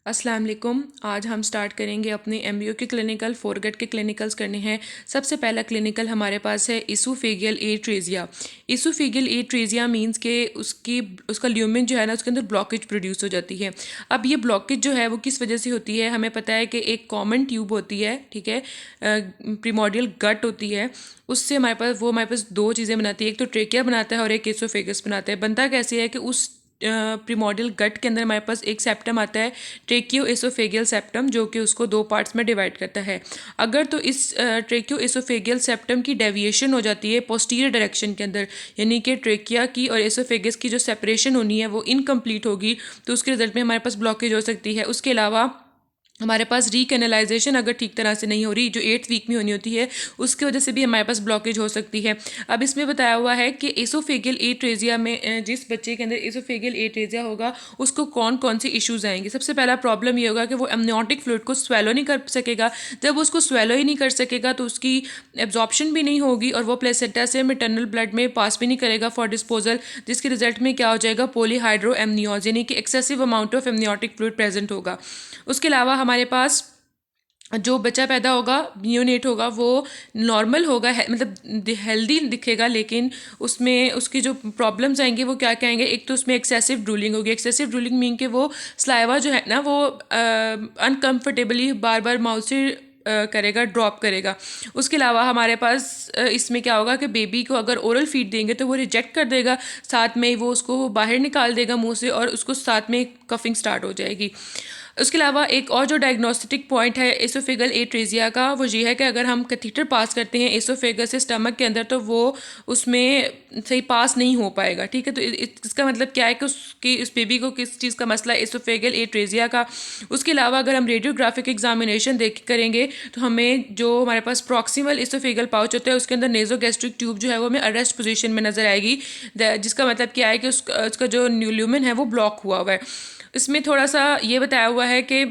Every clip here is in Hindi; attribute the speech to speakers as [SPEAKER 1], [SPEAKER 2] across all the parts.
[SPEAKER 1] अस्सलाम वालेकुम। आज हम स्टार्ट करेंगे अपने एमबीओ के क्लिनिकल। फोरगेट के क्लिनिकल्स करने हैं। सबसे पहला क्लिनिकल हमारे पास है oesophageal atresia. Oesophageal atresia means के उसका ल्यूमेन जो है ना, उसके अंदर ब्लॉकेज प्रोड्यूस हो जाती है। अब ये ब्लॉकेज जो है वो किस वजह से होती है, हमें पता है कि एक कॉमन ट्यूब होती है, ठीक है, प्रीमोडियल गट होती है। उससे हमारे पास दो चीज़ें बनाती है, एक तो ट्रेकिया बनाता है और एक एसोफेगस बनाता है। बनता कैसे है कि उस प्रीमोडियल गट के अंदर हमारे पास एक सेप्टम आता है, ट्रेकियो एसोफेगियल सेप्टम, जो कि उसको दो पार्ट्स में डिवाइड करता है। अगर तो इस ट्रेकियो एसोफेगियल सेप्टम की डेविएशन हो जाती है पोस्टीरियर डायरेक्शन के अंदर, यानी कि ट्रेकिया की और एसोफेगस की जो सेपरेशन होनी है वो इनकम्प्लीट होगी, तो उसके रिजल्ट में हमारे पास ब्लॉकेज हो सकती है। उसके अलावा हमारे पास रीकैनलाइजेशन अगर ठीक तरह से नहीं हो रही, जो 8 वीक में होनी होती है, उसकी वजह से भी हमारे पास ब्लॉकेज हो सकती है। अब इसमें बताया हुआ है कि एसोफेगियल एट्रेजिया में जिस बच्चे के अंदर एसोफेगियल एट्रेजिया होगा उसको कौन कौन से इश्यूज आएंगे। सबसे पहला प्रॉब्लम ये होगा कि वो एमनियोटिक फ्लूइड को स्वेलो नहीं कर सकेगा। जब उसको स्वेलो ही नहीं कर सकेगा तो उसकी एब्जॉर्प्शन भी नहीं होगी और वो प्लेसेंटा से मैटरनल ब्लड में पास भी नहीं करेगा फॉर डिस्पोजल, जिसके रिजल्ट में क्या हो जाएगा, पॉलीहाइड्रो एमनियोज, यानी कि excessive amount of amniotic fluid present होगा। उसके अलावा हमारे पास जो बच्चा पैदा होगा, नियोनेट होगा, वो नॉर्मल होगा, मतलब हेल्दी दिखेगा, लेकिन उसमें उसकी जो प्रॉब्लम्स आएंगे वो क्या क्या आएंगे। एक तो उसमें एक्सेसिव ड्रूलिंग होगी। एक्सेसिव ड्रूलिंग मीन कि वो स्लाइवा जो है ना वो अनकम्फर्टेबली बार बार माउथ से करेगा, ड्रॉप करेगा। उसके अलावा हमारे पास इसमें क्या होगा कि बेबी को अगर ओरल फीड देंगे तो वो रिजेक्ट कर देगा, साथ में वो उसको बाहर निकाल देगा मुंह से और उसको साथ में कफिंग स्टार्ट हो जाएगी। उसके अलावा एक और जो डायग्नोस्टिक पॉइंट है एसोफेगल एट्रेजिया का, वो ये है कि अगर हम कैथीटर पास करते हैं एसोफेगस से स्टमक के अंदर तो वो उसमें सही पास नहीं हो पाएगा, ठीक है। तो इसका मतलब क्या है कि उस बेबी को किस चीज़ का मसला है, एसोफेगल एट्रेजिया का। उसके अलावा अगर हम रेडियोग्राफिक एग्जामिनेशन करेंगे तो हमें जो हमारे पास प्रॉक्सिमल एसोफेगल पाउच होता है उसके अंदर नेजोगैस्ट्रिक ट्यूब जो है वो हमें अरेस्ट पोजीशन में नजर आएगी, जिसका मतलब क्या है कि उसका जो ल्यूमेन है वो ब्लॉक हुआ हुआ है। इसमें थोड़ा सा ये बताया हुआ है कि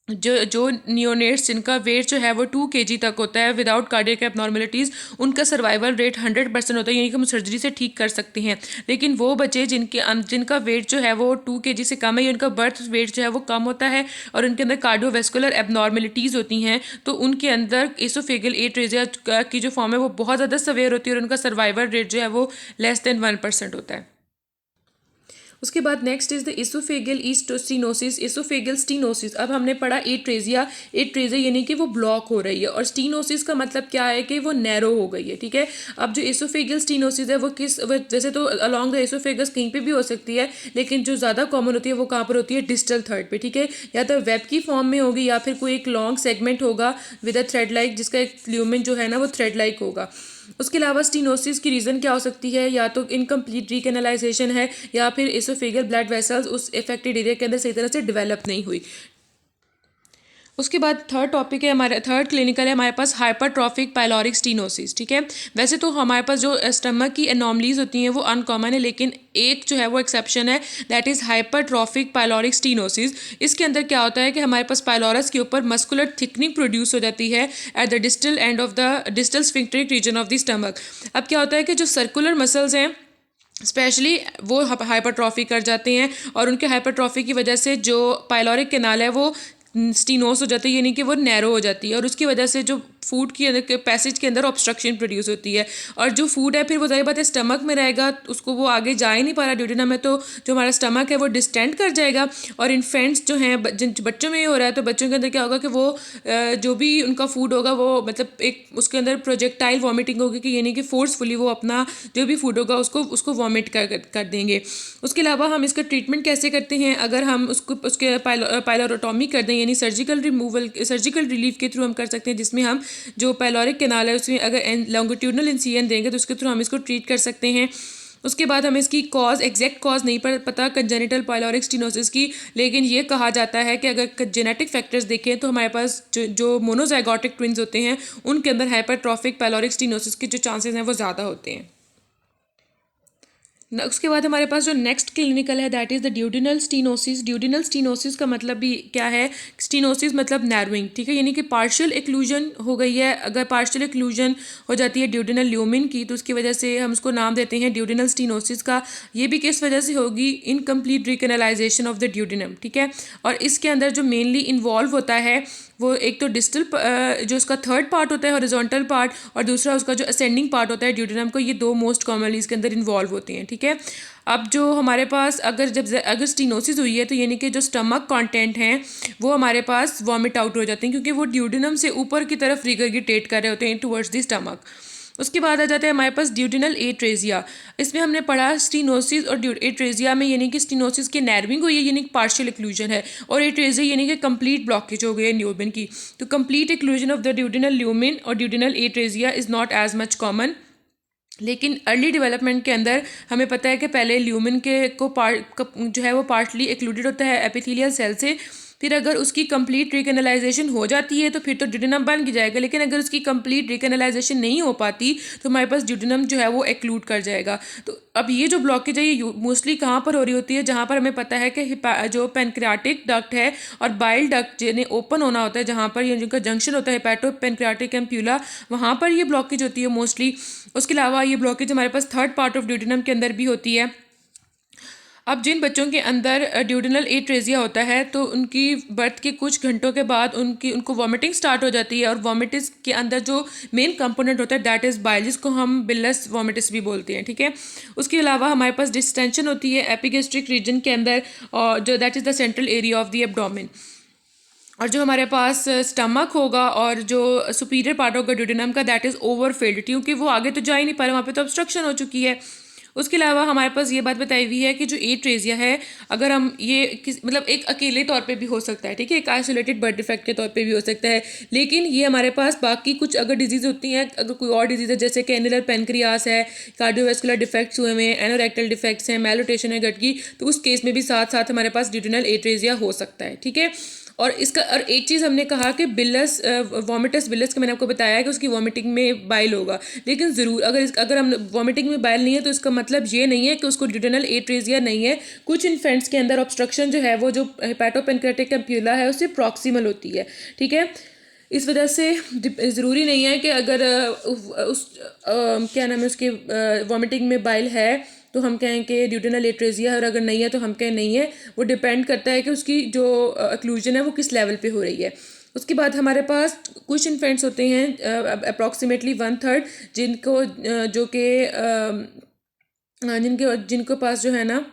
[SPEAKER 1] जो जो नियोनेट्स जिनका वेट जो है वो 2 kg तक होता है विदाउट कार्डियक एबनॉर्मेलिटीज़, उनका सर्वाइवल रेट 100% होता है, यानी कि हम सर्जरी से ठीक कर सकते हैं। लेकिन वो बच्चे जिनका वेट जो है वो 2 kg से कम है, या उनका बर्थ वेट जो है वो कम होता है और उनके अंदर कार्डियोवेस्कुलर एबनॉर्मेलिटीज़ होती हैं, तो उनके अंदर एसोफेगल एट्रेजिया की जो फॉर्म है वो बहुत ज़्यादा सवेयर होती है और उनका सर्वाइवल रेट जो है वो <1% होता है। उसके बाद next is the oesophageal stenosis, oesophageal stenosis. अब हमने पढ़ा एट्रेजिया, एट्रेजिया यानी कि वो ब्लॉक हो रही है, और स्टीनोसिस का मतलब क्या है कि वो नैरो हो गई है, ठीक है। अब जो इसोफेगल स्टीनोसिस है वो वैसे तो अलॉन्ग द इसोफेगस कहीं पे भी हो सकती है, लेकिन जो ज़्यादा कॉमन होती है वो कहाँ पर होती है, डिस्टल थर्ड पे, ठीक है। या तो वेब की फॉर्म में होगी या फिर कोई एक लॉन्ग सेगमेंट होगा विद अ थ्रेड लाइक, जिसका एक ल्यूमेन जो है ना वो थ्रेड लाइक होगा। उसके अलावा स्टीनोसिस की रीज़न क्या हो सकती है, या तो इनकम्प्लीट रीकैनलाइजेशन है या फिर एसोफेगल ब्लड वेसल्स उस इफेक्टेड एरिया के अंदर सही तरह से डेवलप नहीं हुई। उसके बाद थर्ड टॉपिक है, हमारे थर्ड क्लिनिकल है हमारे पास हाइपरट्रॉफिक पाइलोरिक स्टीनोसिस, ठीक है। वैसे तो हमारे पास जो स्टमक की एनॉमलीज होती हैं वो अनकॉमन है, लेकिन एक जो है वो एक्सेप्शन है, that is hypertrophic pyloric stenosis. इसके अंदर क्या होता है कि हमारे पास पाइलोरस के ऊपर मस्कुलर थिकनिंग प्रोड्यूस हो जाती है at the distal end of the distal sphincteric region of the stomach. अब क्या होता है कि जो सर्कुलर मसल्स हैं स्पेशली वो हाइपरट्रॉफी कर जाते हैं, और उनके हाइपरट्रॉफी की वजह से जो पाइलोरिक कैनाल है वो स्टीनोस हो जाती है, यानी कि वो नैरो हो जाती है, और उसकी वजह से जो फूड की अंदर पैसेज के अंदर ऑब्स्ट्रक्शन प्रोड्यूस होती है, और जो फूड है फिर वो जाहिर बात है स्टमक में रहेगा, उसको वो आगे जा ही नहीं पा रहा ड्यूटेनम में, तो जो हमारा स्टमक है वो डिस्टेंड कर जाएगा। और इन्फेंट्स जो हैं, जिन बच्चों में ये हो रहा है, तो बच्चों के अंदर क्या होगा कि वो जो भी उनका फूड होगा वो मतलब एक उसके अंदर प्रोजेक्टाइल वॉमिटिंग होगी, कि यानी कि फोर्सफुली वो अपना जो भी फूड होगा उसको वॉमिट कर देंगे। उसके अलावा हम इसका ट्रीटमेंट कैसे करते हैं, अगर हम उसके पाइलोरोटॉमी कर दें, यानी सर्जिकल रिलीफ के थ्रू हम कर सकते हैं, जिसमें हम जो पाइलोरिक कैनाल है उसमें अगर लॉन्गिट्यूडनल इंसिजन देंगे तो उसके थ्रू हम इसको ट्रीट कर सकते हैं। उसके बाद हमें इसकी एग्जैक्ट कॉज नहीं पता कंजेनिटल पाइलोरिक स्टीनोसिस की, लेकिन ये कहा जाता है कि अगर जेनेटिक फैक्टर्स देखें तो हमारे पास जो मोनोजाइगोटिक ट्विंस होते हैं उनके अंदर हाइपरट्रॉफिक पाइलोरिक स्टीनोसिस के जो चांसेस हैं वो ज़्यादा होते हैं। उसके बाद हमारे पास जो नेक्स्ट क्लिनिकल है that is the duodenal stenosis. Duodenal stenosis का मतलब भी क्या है, स्टीनोसिस मतलब नैरोइंग, ठीक है, यानी कि पार्शियल एक्लूजन हो गई है। अगर पार्शियल एक्लूजन हो जाती है ड्यूडिनल ल्यूमिन की तो उसकी वजह से हम उसको नाम देते हैं ड्यूडिनल स्टीनोसिस का। ये भी किस वजह से होगी, इनकम्प्लीट रिकैनालाइजेशन ऑफ द ड्यूडिनम, ठीक है। और इसके अंदर जो मेनली इन्वॉल्व होता है वो एक तो डिस्टल जो उसका थर्ड पार्ट होता है हॉरिजॉन्टल पार्ट, और दूसरा उसका जो असेंडिंग पार्ट होता है ड्यूडेनम को, ये दो मोस्ट कॉमनली इसके अंदर इन्वॉल्व होती हैं, ठीक है। अब जो हमारे पास अगर स्टीनोसिस हुई है तो यानी कि जो स्टमक कंटेंट हैं वो हमारे पास वॉमिट आउट हो जाते हैं, क्योंकि वो ड्यूडेनम से ऊपर की तरफ रिगर्गिटेट कर रहे होते हैं टुवर्ड्स द स्टमक। उसके बाद आ जाता है हमारे पास ड्यूडिनल एट्रेजिया। इसमें हमने पढ़ा स्टीनोसिस और एट्रेजिया में यानी कि स्टीनोसिस की नैर्विंग हुई है यानी कि पार्शियल एक्लूजन है, और एट्रेजिया यानी कि कंप्लीट ब्लॉकेज हो गई है ल्यूमिन की। तो complete occlusion of the duodenal lumen और duodenal atresia is not as much common. लेकिन अर्ली डेवलपमेंट के अंदर हमें पता है कि पहले ल्यूमिन के को पार्ट जो है वो पार्टली एक्लूडेड होता है एपिथेलियल सेल से, फिर अगर उसकी कंप्लीट रिकैनालाइजेशन हो जाती है तो फिर तो ड्यूडेनम बन जाएगा, लेकिन अगर उसकी कंप्लीट रिकैनालाइजेशन नहीं हो पाती तो हमारे पास ड्यूडेनम जो है वो एक्लूड कर जाएगा। तो अब ये जो ब्लॉकेज है ये मोस्टली कहाँ पर हो रही होती है, जहाँ पर हमें पता है कि जो पेनक्रियाटिक डक्ट है और बाइल डक्ट जिन्हें ओपन होना होता है, जहाँ पर ये जिनका जंक्शन होता है हेपेटो पेनक्रियाटिक एम्प्यूला, वहाँ पर ये ब्लॉकेज होती है मोस्टली। उसके अलावा ये ब्लॉकेज हमारे पास थर्ड पार्ट ऑफ ड्यूडेनम के अंदर भी होती है। अब जिन बच्चों के अंदर ड्यूडिनल एट्रेजिया होता है तो उनकी बर्थ के कुछ घंटों के बाद उनको वॉमिटिंग स्टार्ट हो जाती है, और वॉमिटिस के अंदर जो मेन कंपोनेंट होता है दैट इज़ बाइल, जिसको हम बिलस वॉमिटिस भी बोलते हैं, ठीक है। उसके अलावा हमारे पास डिस्टेंशन होती है एपिगेस्ट्रिक रीजन के अंदर, और जो that is the central area of the abdomen. और जो हमारे पास स्टमक होगा और जो सुपीरियर पार्ट होगा ड्यूडेनम का दैट इज़ ओवरफिल्ड, क्योंकि वो आगे तो जा ही नहीं पा रहा, वहाँ पे तो ऑब्स्ट्रक्शन हो चुकी है। उसके अलावा हमारे पास ये बात बताई हुई है कि जो एट्रेजिया है अगर हम ये मतलब एक अकेले तौर पे भी हो सकता है, ठीक है, एक आइसोलेटेड बर्थ डिफेक्ट के तौर पे भी हो सकता है, लेकिन ये हमारे पास बाकी कुछ अगर डिजीज़ होती हैं, अगर कोई और डिजीज़ है जैसे कैनुलर पेनक्रियास है, कार्डियोवैस्कुलर डिफेक्ट्स हुए हैं, एनोरेक्टल डिफेक्ट्स हैं, मैलोटेशन है गट की, तो उस केस में भी साथ साथ हमारे पास ड्यूडेनल एट्रेजिया हो सकता है, ठीक है। और इसका और एक चीज़ हमने कहा कि बिलस वॉमिटस बिलस का मैंने आपको बताया कि उसकी वॉमिटिंग में बाइल होगा, लेकिन ज़रूर अगर हम वॉमिटिंग में बाइल नहीं है तो इसका मतलब ये नहीं है कि उसको ड्यूडेनल एट्रेजिया नहीं है। कुछ इन्फेंट्स के अंदर ऑब्स्ट्रक्शन जो है वो जो हेपेटोपेनक्रेटिक एम्प्यूला है उससे प्रॉक्सिमल होती है, ठीक है। इस वजह से ज़रूरी नहीं है कि अगर क्या नाम है उसके वॉमिटिंग में बाइल है तो हम कहें कि ड्यूडेनल एट्रेजिया है, और अगर नहीं है तो हम कहें नहीं है। वो डिपेंड करता है कि उसकी जो एक्लूजन है वो किस लेवल पे हो रही है। उसके बाद हमारे पास कुछ इन्फेंट्स होते हैं अप्रॉक्सीमेटली 1/3 जिनको जो कि जिनको पास जो है ना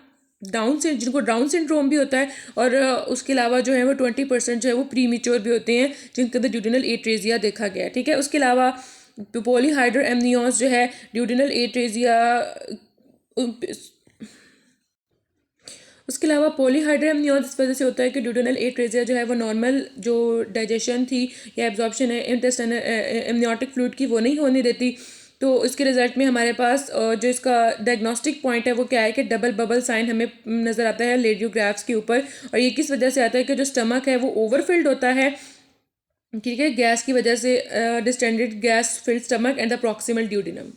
[SPEAKER 1] जिनको डाउन सिंड्रोम भी होता है, और उसके अलावा जो है वो 20% जो है वो प्रीमेच्योर भी होते हैं जिनके अंदर ड्यूडेनल एट्रेजिया देखा गया है, ठीक है। उसके अलावा पॉलीहाइड्रो एमनियोस जो है ड्यूडेनल एट्रेजिया उसके अलावा पॉलीहाइड्रोएमनियोज इस वजह से होता है कि ड्यूडेनल एट्रेजिया जो है वो नॉर्मल जो डाइजेशन थी या एब्जॉर्प्शन है इंटेस्टाइनल एमनियोटिक फ्लूइड की वो नहीं होने देती। तो इसके रिजल्ट में हमारे पास जो इसका डायग्नोस्टिक पॉइंट है वो क्या है कि डबल बबल साइन हमें नज़र आता है रेडियोग्राफ्स के ऊपर, और ये किस वजह से आता है कि जो स्टमक है वो ओवरफिल्ड होता है, ठीक है, गैस की वजह से distended gas filled stomach and the proximal duodenum.